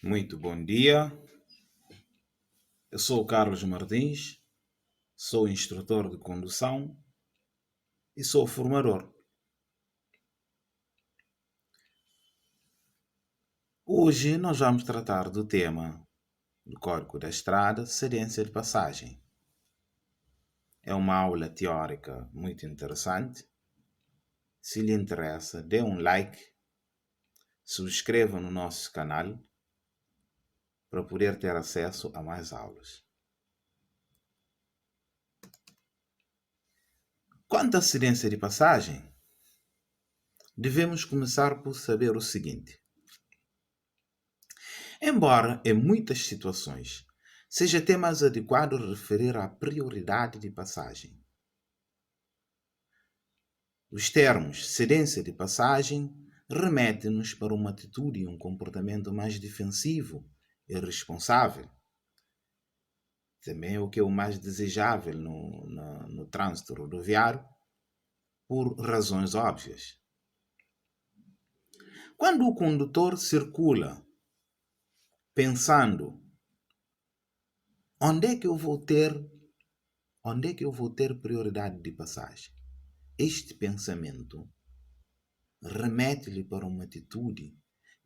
Muito bom dia. Eu sou o Carlos Martins, sou instrutor de condução e sou formador. Hoje nós vamos tratar do tema do Código da Estrada, cedência de passagem. É uma aula teórica muito interessante. Se lhe interessa, dê um like, subscreva no nosso canal para poder ter acesso a mais aulas. Quanto à cedência de passagem, devemos começar por saber o seguinte. Embora, em muitas situações, seja até mais adequado referir à prioridade de passagem. Os termos cedência de passagem remetem-nos para uma atitude e um comportamento mais defensivo e responsável. Também é o que é o mais desejável no trânsito rodoviário, por razões óbvias. Quando o condutor circula pensando onde é que eu vou ter prioridade de passagem, este pensamento remete-lhe para uma atitude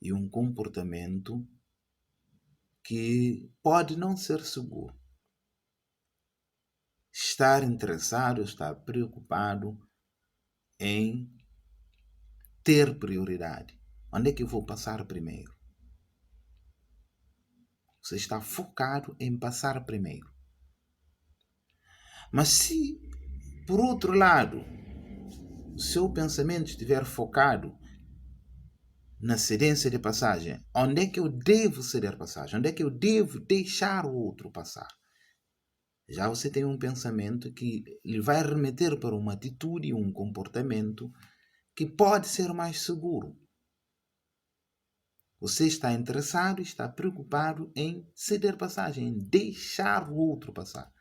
e um comportamento que pode não ser seguro. Estar interessado, estar preocupado em ter prioridade. Onde é que eu vou passar primeiro? Você está focado em passar primeiro. Mas se, por outro lado, o seu pensamento estiver focado na cedência de passagem, onde é que eu devo ceder passagem? Onde é que eu devo deixar o outro passar? Já você tem um pensamento que lhe vai remeter para uma atitude e um comportamento que pode ser mais seguro. Você está interessado, está preocupado em ceder passagem, em deixar o outro passar.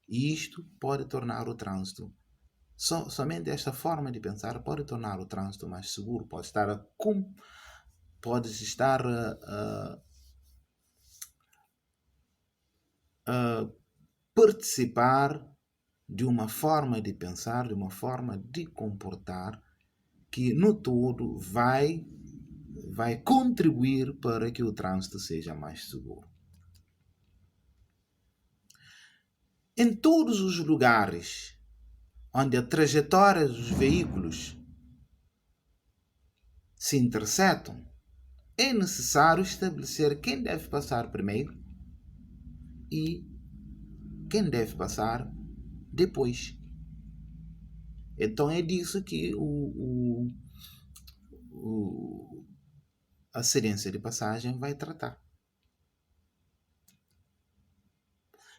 E isto pode tornar o trânsito, somente esta forma de pensar pode tornar o trânsito mais seguro, pode estar a participar de uma forma de pensar, de uma forma de comportar que no todo vai contribuir para que o trânsito seja mais seguro. Em todos os lugares onde a trajetória dos veículos se interceptam, é necessário estabelecer quem deve passar primeiro e quem deve passar depois. Então é disso que a cedência de passagem vai tratar.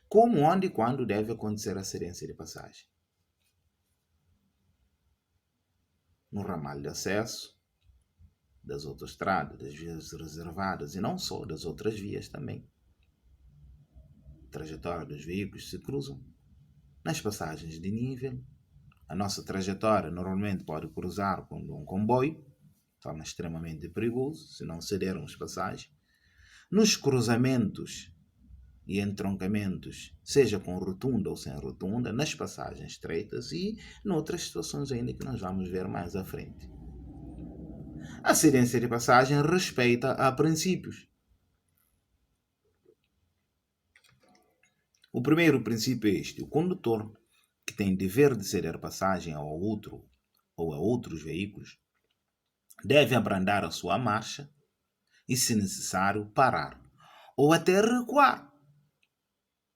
Como, onde e quando deve acontecer a cedência de passagem? No ramal de acesso das autoestradas, das vias reservadas e não só, das outras vias também. A trajetória dos veículos se cruzam nas passagens de nível. A nossa trajetória normalmente pode cruzar com um comboio, torna extremamente perigoso se não cedermos passagem. Nos cruzamentos e entroncamentos, seja com rotunda ou sem rotunda, nas passagens estreitas e noutras situações ainda que nós vamos ver mais à frente. A cedência de passagem respeita a princípios. O primeiro princípio é este: o condutor que tem dever de ceder passagem ao outro ou a outros veículos deve abrandar a sua marcha e, se necessário, parar ou até recuar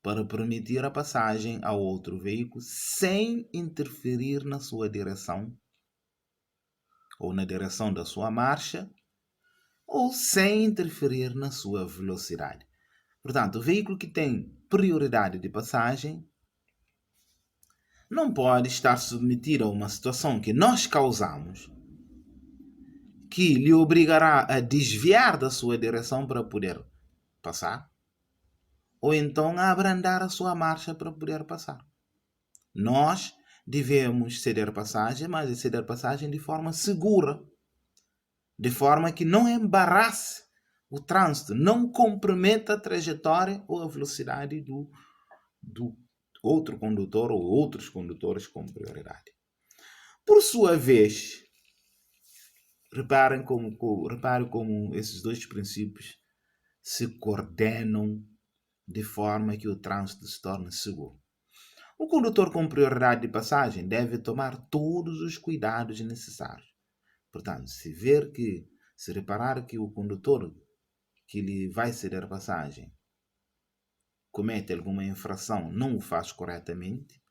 para permitir a passagem ao outro veículo sem interferir na sua direção ou na direção da sua marcha ou sem interferir na sua velocidade. Portanto, o veículo que tem prioridade de passagem não pode estar submetido a uma situação que nós causamos, que lhe obrigará a desviar da sua direção para poder passar, ou então a abrandar a sua marcha para poder passar. Nós devemos ceder passagem, mas ceder passagem de forma segura, de forma que não embarace o trânsito não comprometa a trajetória ou a velocidade do outro condutor ou outros condutores com prioridade. Por sua vez, reparem como esses dois princípios se coordenam de forma que o trânsito se torne seguro. O condutor com prioridade de passagem deve tomar todos os cuidados necessários. Portanto, se reparar que o condutor que lhe vai ceder passagem comete alguma infração, não o faz corretamente,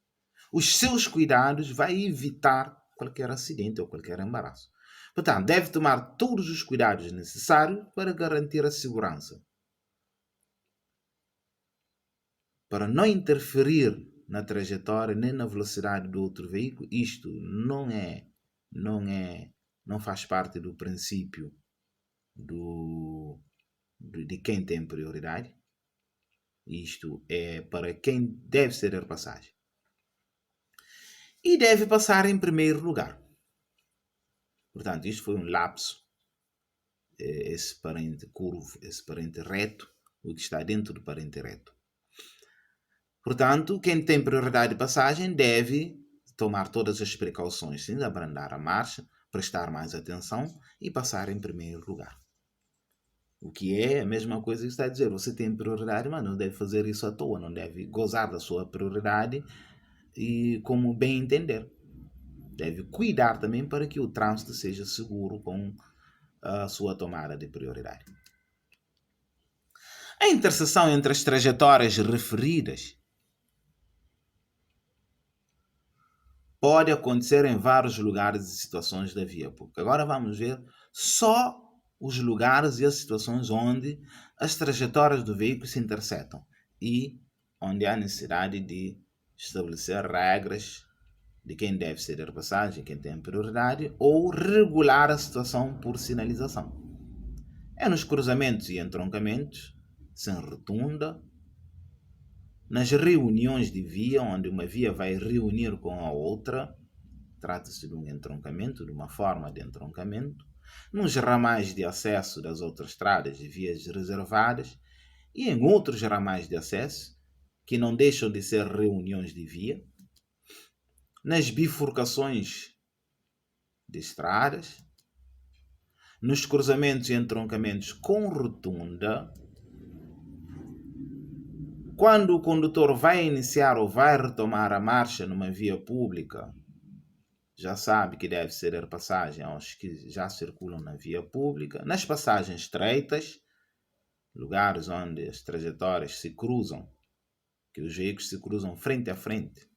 os seus cuidados vai evitar qualquer acidente ou qualquer embaraço. Portanto, deve tomar todos os cuidados necessários para garantir a segurança, para não interferir na trajetória nem na velocidade do outro veículo. Isto não faz parte do princípio de quem tem prioridade. Isto é para quem deve ceder passagem. E deve passar em primeiro lugar. Portanto, isto foi um lapso. Esse parente curvo, esse parente reto, o que está dentro do parente reto. Portanto, quem tem prioridade de passagem deve tomar todas as precauções, sim, abrandar a marcha, prestar mais atenção e passar em primeiro lugar. O que é a mesma coisa que está a dizer. Você tem prioridade, mas não deve fazer isso à toa, não deve gozar da sua prioridade e como bem entender. Deve cuidar também para que o trânsito seja seguro com a sua tomada de prioridade. A interseção entre as trajetórias referidas pode acontecer em vários lugares e situações da via pública. Agora vamos ver só os lugares e as situações onde as trajetórias do veículo se intersetam e onde há necessidade de estabelecer regras de quem deve ceder passagem, quem tem prioridade, ou regular a situação por sinalização. É nos cruzamentos e entroncamentos, sem rotunda, nas reuniões de via, onde uma via vai reunir com a outra, trata-se de um entroncamento, de uma forma de entroncamento, nos ramais de acesso das autoestradas e vias reservadas e em outros ramais de acesso, que não deixam de ser reuniões de via, nas bifurcações de estradas, nos cruzamentos e entroncamentos com rotunda, quando o condutor vai iniciar ou vai retomar a marcha numa via pública, já sabe que deve ceder passagem aos que já circulam na via pública, nas passagens estreitas, lugares onde as trajetórias se cruzam, que os veículos se cruzam frente a frente,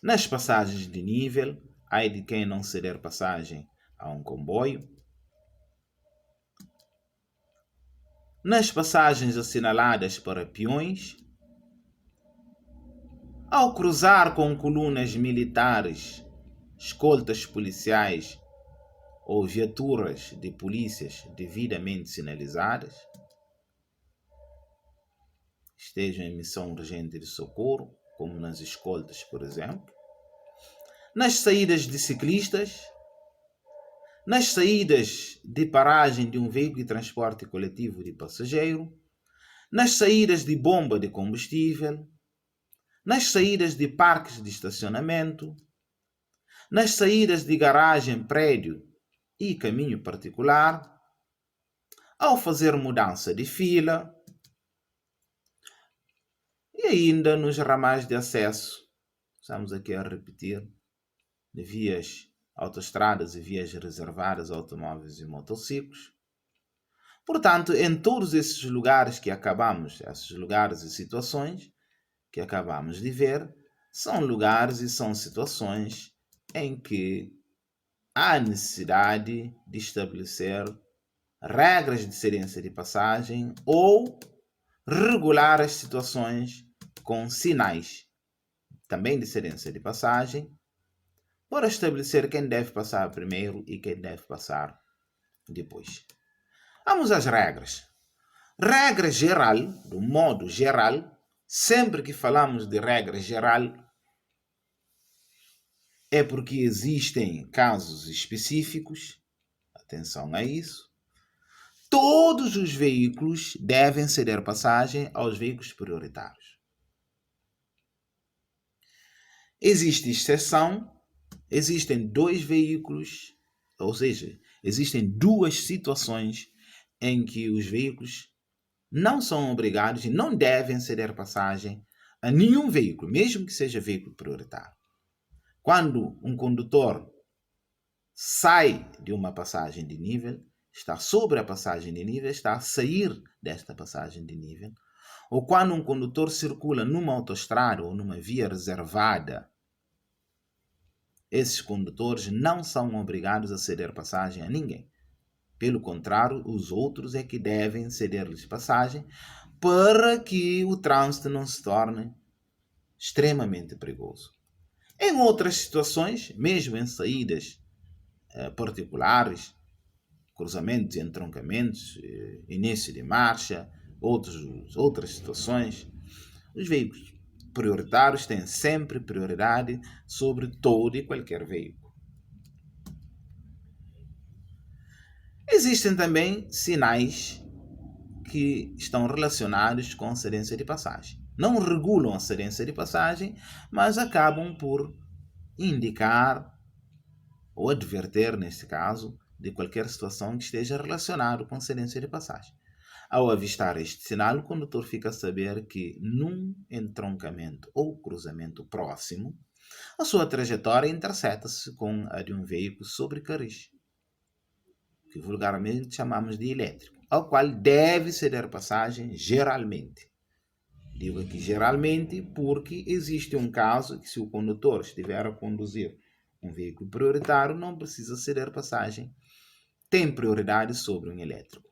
nas passagens de nível, ai de quem não ceder passagem a um comboio, nas passagens assinaladas para peões, ao cruzar com colunas militares, escoltas policiais ou viaturas de polícias devidamente sinalizadas, estejam em missão urgente de socorro, como nas escoltas, por exemplo, nas saídas de ciclistas, nas saídas de paragem de um veículo de transporte coletivo de passageiro, nas saídas de bomba de combustível, nas saídas de parques de estacionamento, nas saídas de garagem, prédio e caminho particular, ao fazer mudança de fila e ainda nos ramais de acesso, estamos aqui a repetir, de vias autoestradas e vias reservadas a automóveis e motociclos. Portanto, em todos esses lugares esses lugares e situações que acabamos de ver, são lugares e são situações em que há necessidade de estabelecer regras de cedência de passagem ou regular as situações com sinais também de cedência de passagem para estabelecer quem deve passar primeiro e quem deve passar depois. Vamos às regras. Regra geral, do modo geral, sempre que falamos de regra geral, é porque existem casos específicos, atenção a isso, todos os veículos devem ceder passagem aos veículos prioritários. Existe exceção, existem dois veículos, ou seja, existem duas situações em que os veículos não são obrigados e não devem ceder passagem a nenhum veículo, mesmo que seja veículo prioritário. Quando um condutor sai de uma passagem de nível, está sobre a passagem de nível, está a sair desta passagem de nível, ou quando um condutor circula numa autoestrada ou numa via reservada, esses condutores não são obrigados a ceder passagem a ninguém. Pelo contrário, os outros é que devem ceder-lhes passagem para que o trânsito não se torne extremamente perigoso. Em outras situações, mesmo em saídas particulares, cruzamentos e entroncamentos, início de marcha, outras situações, os veículos prioritários têm sempre prioridade sobre todo e qualquer veículo. Existem também sinais que estão relacionados com a cedência de passagem. Não regulam a cedência de passagem, mas acabam por indicar ou adverter, neste caso, de qualquer situação que esteja relacionada com a cedência de passagem. Ao avistar este sinal, o condutor fica a saber que num entroncamento ou cruzamento próximo, a sua trajetória interseta-se com a de um veículo sobre cariz, que vulgarmente chamamos de elétrico, ao qual deve ceder passagem geralmente. Digo aqui geralmente porque existe um caso que, se o condutor estiver a conduzir um veículo prioritário, não precisa ceder passagem, tem prioridade sobre um elétrico.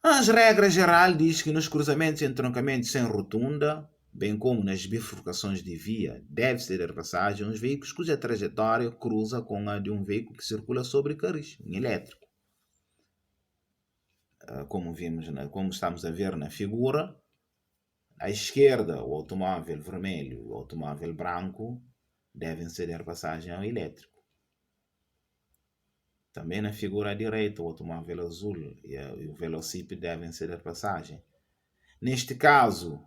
As regras gerais diz que nos cruzamentos e entroncamentos sem rotunda, bem como nas bifurcações de via, deve ceder passagem os veículos cuja trajetória cruza com a de um veículo que circula sobre cariz, um elétrico. Como estamos a ver na figura, à esquerda o automóvel vermelho e o automóvel branco devem ceder passagem ao elétrico. Também na figura à direita, o automóvel azul e o velocípede devem ceder passagem. Neste caso,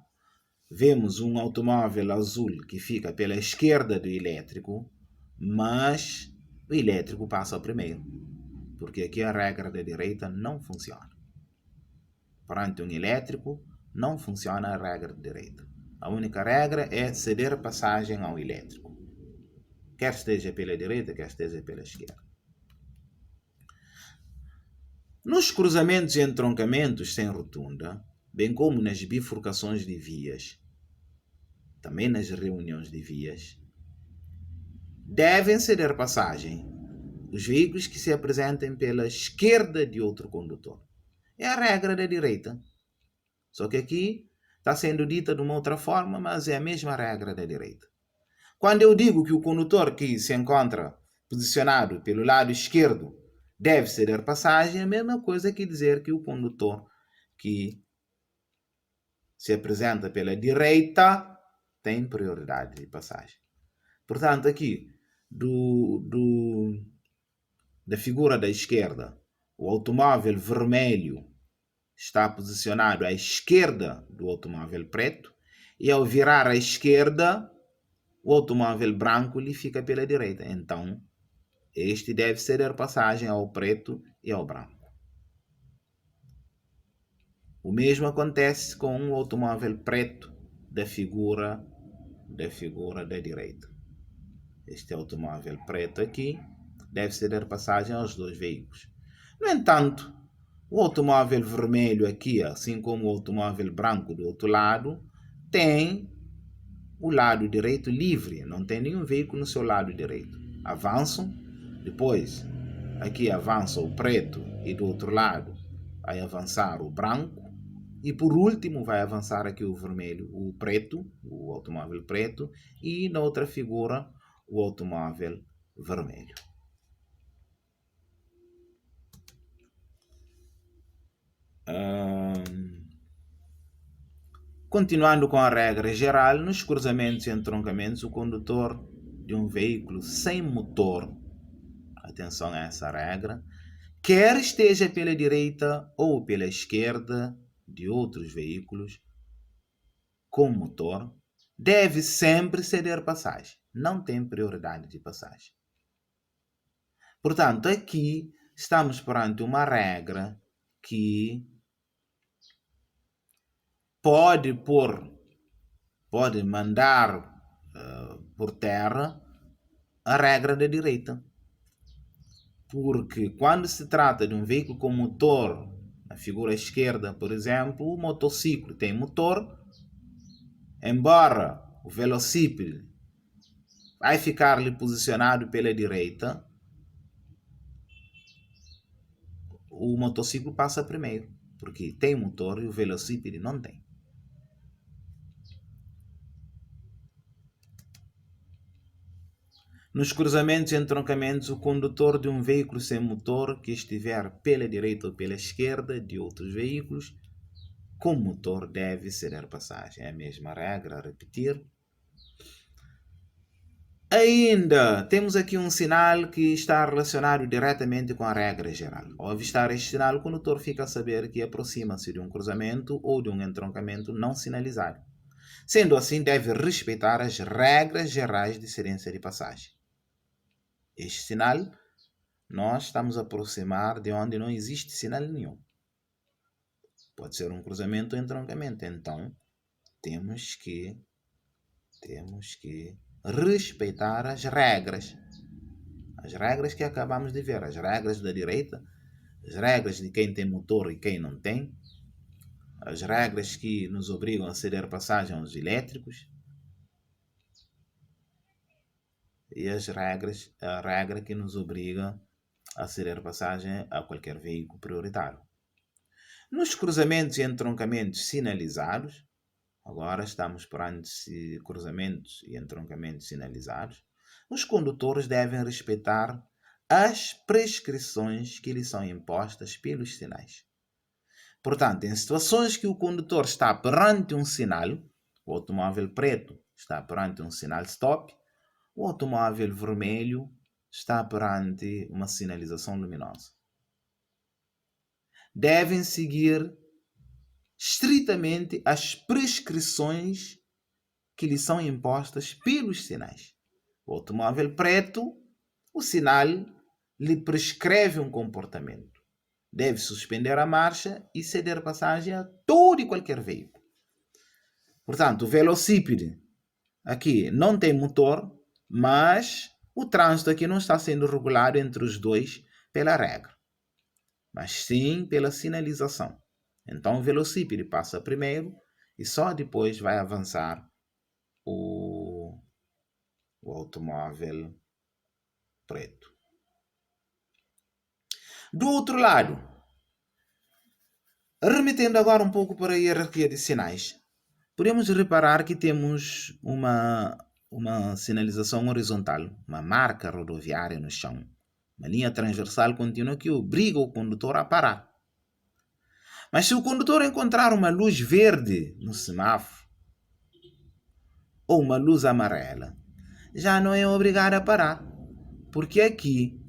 vemos um automóvel azul que fica pela esquerda do elétrico, mas o elétrico passa ao primeiro, porque aqui a regra da direita não funciona. Perante um elétrico, não funciona a regra da direita. A única regra é ceder passagem ao elétrico, quer esteja pela direita, quer esteja pela esquerda. Nos cruzamentos e entroncamentos sem rotunda, bem como nas bifurcações de vias, também nas reuniões de vias, devem ceder passagem os veículos que se apresentem pela esquerda de outro condutor. É a regra da direita. Só que aqui está sendo dita de uma outra forma, mas é a mesma regra da direita. Quando eu digo que o condutor que se encontra posicionado pelo lado esquerdo deve ceder passagem, é a mesma coisa que dizer que o condutor que se apresenta pela direita tem prioridade de passagem. Portanto, aqui, da figura da esquerda, o automóvel vermelho está posicionado à esquerda do automóvel preto e, ao virar à esquerda, o automóvel branco lhe fica pela direita. Então, este deve ceder passagem ao preto e ao branco. O mesmo acontece com o automóvel preto da figura da direita. Este automóvel preto aqui deve ceder passagem aos dois veículos. No entanto, o automóvel vermelho aqui, assim como o automóvel branco do outro lado, tem o lado direito livre, não tem nenhum veículo no seu lado direito. Avançam, depois aqui avança o preto e do outro lado vai avançar o branco e por último vai avançar aqui o vermelho, o preto, o automóvel preto e na outra figura o automóvel vermelho. Continuando com a regra geral, nos cruzamentos e entroncamentos, o condutor de um veículo sem motor, atenção a essa regra, quer esteja pela direita ou pela esquerda de outros veículos com motor, deve sempre ceder passagem. Não tem prioridade de passagem. Portanto, aqui estamos perante uma regra que pode mandar por terra a regra da direita. Porque quando se trata de um veículo com motor, na figura esquerda, por exemplo, o motociclo tem motor, embora o velocípede vai ficar-lhe posicionado pela direita, o motociclo passa primeiro, porque tem motor e o velocípede não tem. Nos cruzamentos e entroncamentos, o condutor de um veículo sem motor que estiver pela direita ou pela esquerda de outros veículos com motor deve ceder passagem. É a mesma regra, a repetir. Ainda temos aqui um sinal que está relacionado diretamente com a regra geral. Ao avistar este sinal, o condutor fica a saber que aproxima-se de um cruzamento ou de um entroncamento não sinalizado. Sendo assim, deve respeitar as regras gerais de cedência de passagem. Este sinal, nós estamos a aproximar de onde não existe sinal nenhum. Pode ser um cruzamento ou entroncamento. Então, temos que respeitar as regras. As regras que acabamos de ver, as regras da direita, as regras de quem tem motor e quem não tem, as regras que nos obrigam a ceder passagem aos elétricos e a regra que nos obriga a ceder passagem a qualquer veículo prioritário. Nos cruzamentos e entroncamentos sinalizados, agora estamos perante cruzamentos e entroncamentos sinalizados, os condutores devem respeitar as prescrições que lhes são impostas pelos sinais. Portanto, em situações que o condutor está perante um sinal, o automóvel preto está perante um sinal stop, o automóvel vermelho está perante uma sinalização luminosa. Devem seguir estritamente as prescrições que lhes são impostas pelos sinais. O automóvel preto, o sinal lhe prescreve um comportamento. Deve suspender a marcha e ceder passagem a todo e qualquer veículo. Portanto, o velocípede aqui não tem motor, mas o trânsito aqui não está sendo regulado entre os dois pela regra, mas sim pela sinalização. Então o velocípede passa primeiro e só depois vai avançar o automóvel preto. Do outro lado, remetendo agora um pouco para a hierarquia de sinais, podemos reparar que temos uma sinalização horizontal, uma marca rodoviária no chão, uma linha transversal contínua que obriga o condutor a parar. Mas se o condutor encontrar uma luz verde no semáforo ou uma luz amarela, já não é obrigado a parar, porque aqui,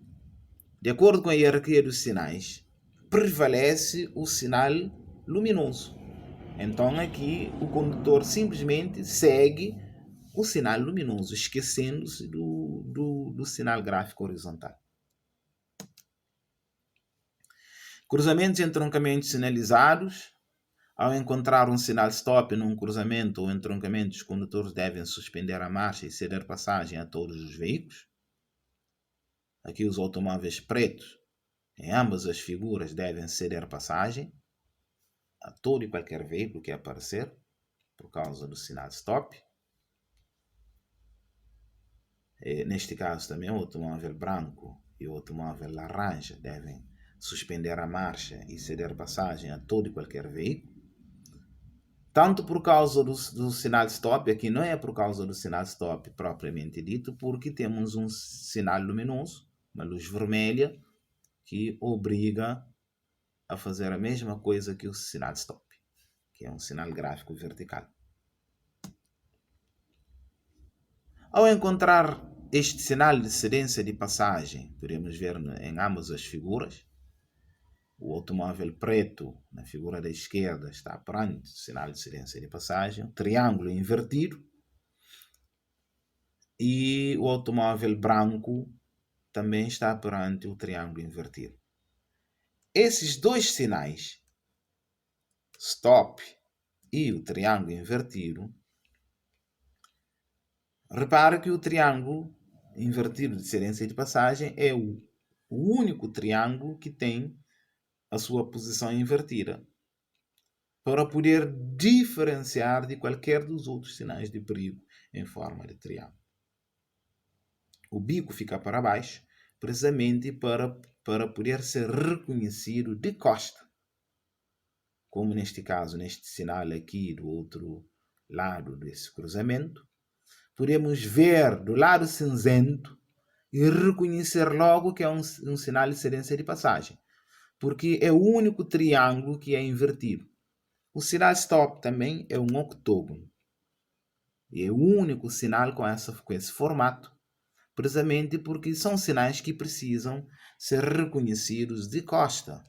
de acordo com a hierarquia dos sinais, prevalece o sinal luminoso. Então aqui o condutor simplesmente segue o sinal luminoso, esquecendo-se do sinal gráfico horizontal. Cruzamentos e entroncamentos sinalizados. Ao encontrar um sinal stop num cruzamento ou entroncamento, os condutores devem suspender a marcha e ceder passagem a todos os veículos. Aqui os automóveis pretos, em ambas as figuras, devem ceder passagem a todo e qualquer veículo que aparecer por causa do sinal stop. Neste caso também o automóvel branco e o automóvel laranja devem suspender a marcha e ceder passagem a todo e qualquer veículo. Tanto por causa do sinal stop, aqui não é por causa do sinal stop propriamente dito, porque temos um sinal luminoso, uma luz vermelha, que obriga a fazer a mesma coisa que o sinal stop, que é um sinal gráfico vertical. Ao encontrar este sinal de cedência de passagem, podemos ver em ambas as figuras, O automóvel preto, na figura da esquerda, está perante o sinal de cedência de passagem, o triângulo invertido, e o automóvel branco também está perante o triângulo invertido. Esses dois sinais, stop e o triângulo invertido, repara que o triângulo invertido de cedência de passagem é o único triângulo que tem a sua posição invertida, para poder diferenciar de qualquer dos outros sinais de perigo em forma de triângulo. O bico fica para baixo, precisamente para poder ser reconhecido de costa, como neste caso, neste sinal aqui do outro lado desse cruzamento. Podemos ver do lado cinzento e reconhecer logo que é um sinal de cedência de passagem, porque é o único triângulo que é invertido. O sinal stop também é um octógono. E é o único sinal com esse formato, precisamente porque são sinais que precisam ser reconhecidos de costa.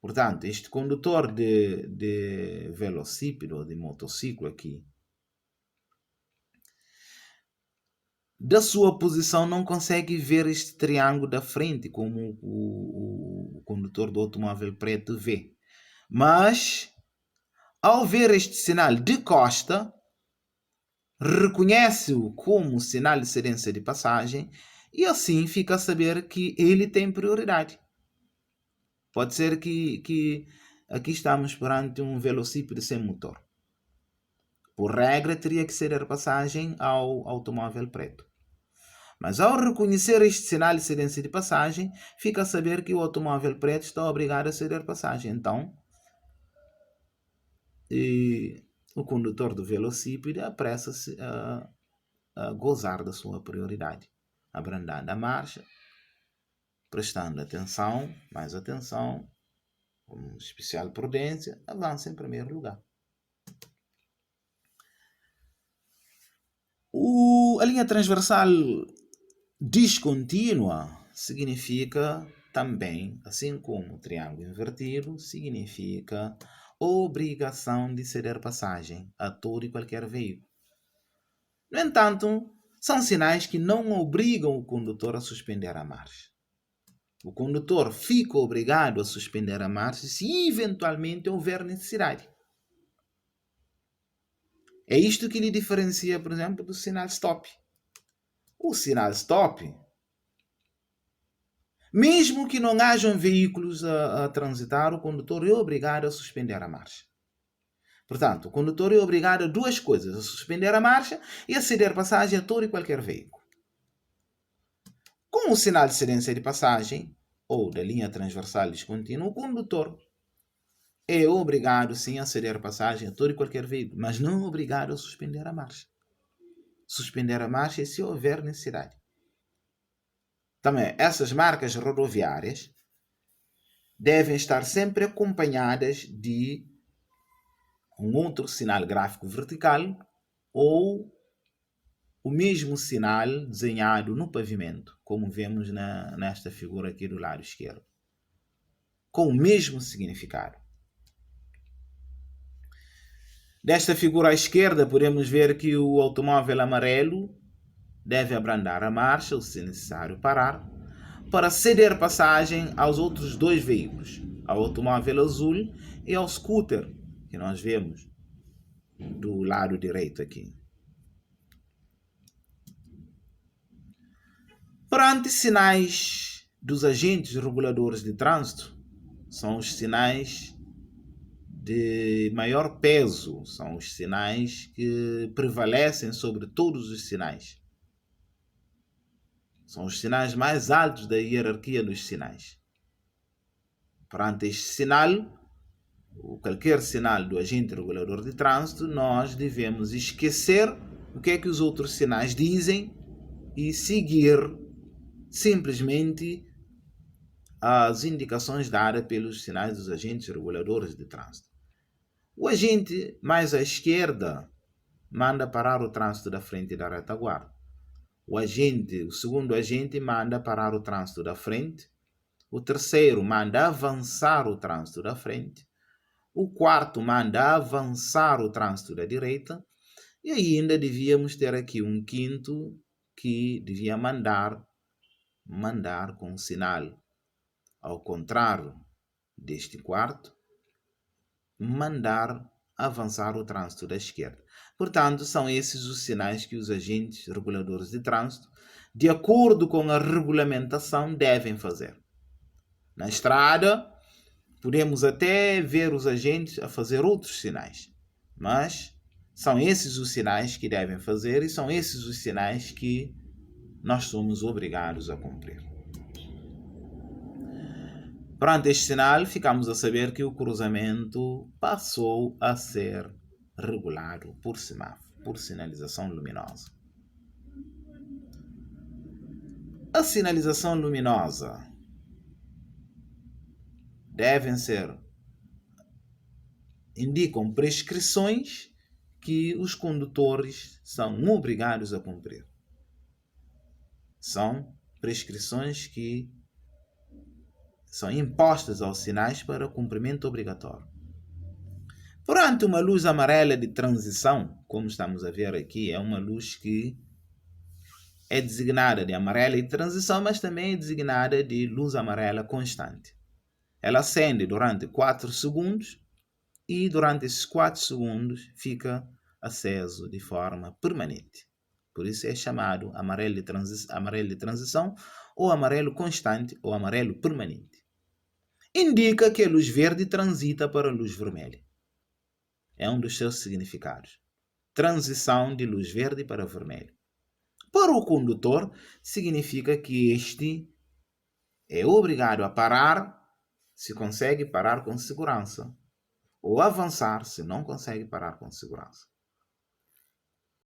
Portanto, este condutor de velocípedo ou de motociclo aqui, da sua posição não consegue ver este triângulo da frente, como o condutor do automóvel preto vê. Mas, ao ver este sinal de costa, reconhece-o como sinal de cedência de passagem e assim fica a saber que ele tem prioridade. Pode ser que aqui estamos perante um velocípede sem motor. Por regra, teria que ceder passagem ao automóvel preto. Mas ao reconhecer este sinal de cedência de passagem, fica a saber que o automóvel preto está obrigado a ceder passagem. Então, o condutor do velocípede apressa-se a gozar da sua prioridade, abrandando a marcha, prestando atenção, mais atenção, com especial prudência, avança em primeiro lugar. A linha transversal descontínua significa também, assim como o triângulo invertido, significa obrigação de ceder passagem a todo e qualquer veículo. No entanto, são sinais que não obrigam o condutor a suspender a marcha. O condutor fica obrigado a suspender a marcha se eventualmente houver necessidade. É isto que lhe diferencia, por exemplo, do sinal stop. O sinal stop, mesmo que não hajam veículos a transitar, o condutor é obrigado a suspender a marcha. Portanto, o condutor é obrigado a duas coisas: a suspender a marcha e a ceder passagem a todo e qualquer veículo. Com o sinal de cedência de passagem, ou da linha transversal descontínua, o condutor é obrigado sim a ceder passagem a todo e qualquer veículo, mas não é obrigado a suspender a marcha. Suspender a marcha é se houver necessidade. Também, essas marcas rodoviárias devem estar sempre acompanhadas de um outro sinal gráfico vertical ou o mesmo sinal desenhado no pavimento, como vemos nesta figura aqui do lado esquerdo, com o mesmo significado. Desta figura à esquerda, podemos ver que o automóvel amarelo deve abrandar a marcha, ou se necessário parar, para ceder passagem aos outros dois veículos, ao automóvel azul e ao scooter, que nós vemos do lado direito aqui. Perante sinais dos agentes reguladores de trânsito, são os sinais de maior peso, são os sinais que prevalecem sobre todos os sinais. São os sinais mais altos da hierarquia dos sinais. Perante este sinal, ou qualquer sinal do agente regulador de trânsito, nós devemos esquecer o que é que os outros sinais dizem e seguir simplesmente as indicações dadas pelos sinais dos agentes reguladores de trânsito. O agente mais à esquerda manda parar o trânsito da frente da retaguarda. O segundo agente manda parar o trânsito da frente. O terceiro manda avançar o trânsito da frente. O quarto manda avançar o trânsito da direita. E ainda devíamos ter aqui um quinto que devia mandar com um sinal ao contrário deste quarto, mandar avançar o trânsito da esquerda. Portanto, são esses os sinais que os agentes reguladores de trânsito, de acordo com a regulamentação, devem fazer. Na estrada, podemos até ver os agentes a fazer outros sinais, mas são esses os sinais que devem fazer e são esses os sinais que nós somos obrigados a cumprir. Perante este sinal, ficamos a saber que o cruzamento passou a ser regulado por semáforo, por sinalização luminosa. A sinalização luminosa indicam prescrições que os condutores são obrigados a cumprir. São prescrições que são impostas aos sinais para cumprimento obrigatório. Perante uma luz amarela de transição, como estamos a ver aqui, é uma luz que é designada de amarela de transição, mas também é designada de luz amarela constante. Ela acende durante 4 segundos e durante esses 4 segundos fica aceso de forma permanente. Por isso é chamado amarelo de transição ou amarelo constante ou amarelo permanente. Indica que a luz verde transita para a luz vermelha. É um dos seus significados. Transição de luz verde para vermelho. Para o condutor, significa que este é obrigado a parar se consegue parar com segurança, ou avançar se não consegue parar com segurança.